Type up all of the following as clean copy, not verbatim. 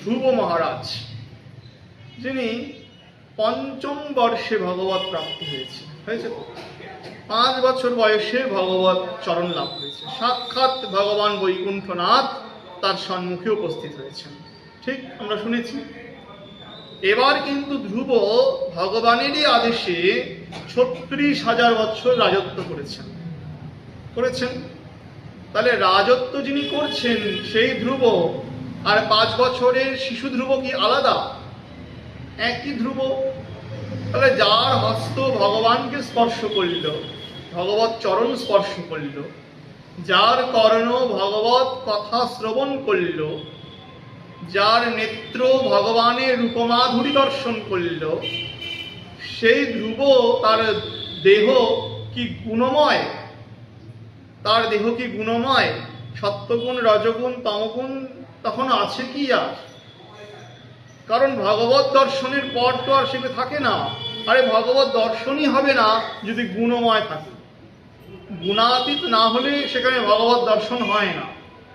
ধ্রুব মহারাজ, যিনি পঞ্চম বর্ষে ভগবত প্রাপ্তি হয়েছে। 5 বছর বয়সে ভগবত চরণ লাভ হয়েছে। সাক্ষাৎ ভগবান বৈকুণ্ঠনাথ তার সম্মুখে উপস্থিত হয়েছেন। ঠিক আমরা শুনেছি। এবার কিন্তু ধ্রুব ভগবানেরই আদেশে 36,000 বছর রাজত্ব করেছেন। তাহলে রাজত্ব যিনি করছেন সেই ধ্রুব আর 5 বছরের শিশু ধ্রুব কি আলাদা? একই ধ্রুব। তাহলে যার হস্ত ভগবানকে স্পর্শ করল, ভগবত চরণ স্পর্শ করল, যার কর্ণ ভগবত কথা শ্রবণ করল, যার নেত্র ভগবানের রূপমাধুরী দর্শন করল, সেই ধ্রুব তার দেহ কি গুণময়? তার দেহ কি গুণময়? সত্যগুণ, রজগুণ, তমগুণ তখন আছে কি আর? কারণ ভগবত দর্শনের পর তো আর সেগুলো থাকে না। আরে ভগবত দর্শনই হবে না যদি গুণময় থাকে। গুণাতীত না হলে সেখানে ভগবত দর্শন হয় না।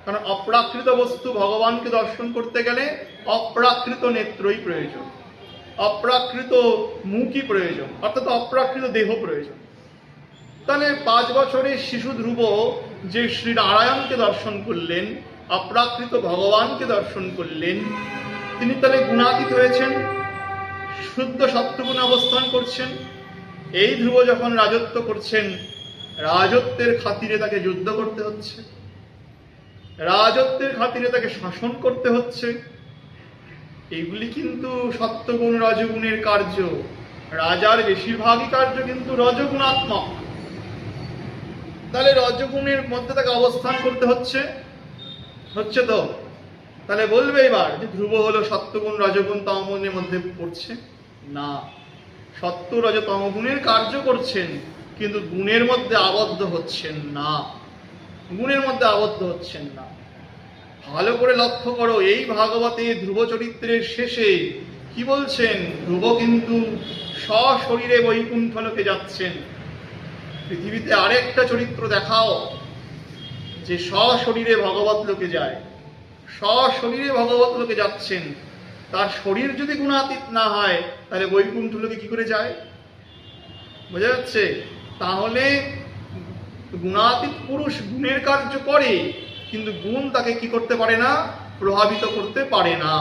কারণ অপ্রাকৃত বস্তু ভগবানকে দর্শন করতে গেলে অপ্রাকৃত নেত্রই প্রয়োজন, অপ্রাকৃত মুখই প্রয়োজন, অর্থাৎ অপ্রাকৃত দেহ প্রয়োজন। তাহলে 5 বছরের শিশু ধ্রুব যে শ্রীনারায়ণকে দর্শন করলেন, অপ্রাকৃত ভগবানকে দর্শন করলেন, তিনি তাহলে গুণাতীত হয়েছেন, শুদ্ধ সত্যগুণ অবস্থান করছেন। এই ধ্রুব যখন রাজত্ব করছেন, রাজত্বের খাতিরে তাকে যুদ্ধ করতে হচ্ছে, রাজত্বের খাতিরে তাকে শাসন করতে হচ্ছে। এইগুলি কিন্তু সত্যগুণ রজগুণের কার্য। রাজার বেশিরভাগই কার্য কিন্তু রজগুণাত্মক। তাহলে রজগুণের মধ্যে তাকে অবস্থান করতে হচ্ছে তো। তাহলে বলবে এবার যে ধ্রুব হলো সত্যগুণ রজগুণ তমগুণের মধ্যে পড়ছে না। সত্য রজ তমগুণের কার্য করছেন, কিন্তু গুণের মধ্যে আবদ্ধ হচ্ছেন না, গুণের মধ্যে আবদ্ধ হচ্ছেন না। ভালো করে লক্ষ্য করো, এই ভাগবতে ধ্রুব চরিত্রের শেষে কি বলছেন? ধ্রুব কিন্তু সশরীরে বৈকুণ্ঠ লোকে যাচ্ছেন। পৃথিবীতে আরেকটা চরিত্র দেখাও যে সশরীরে ভগবত লোকে যায়, সশরীরে ভগবত লোকে যাচ্ছেন। তার শরীর যদি গুণাতীত না হয় তাহলে বৈকুণ্ঠ লোকে কি করে যায়? বোঝা যাচ্ছে? তাহলে গুণাতীত পুরুষ গুণের কার্য করে, কিন্তু গুণ তাকে কি করতে পারে না? প্রভাবিত করতে পারে না।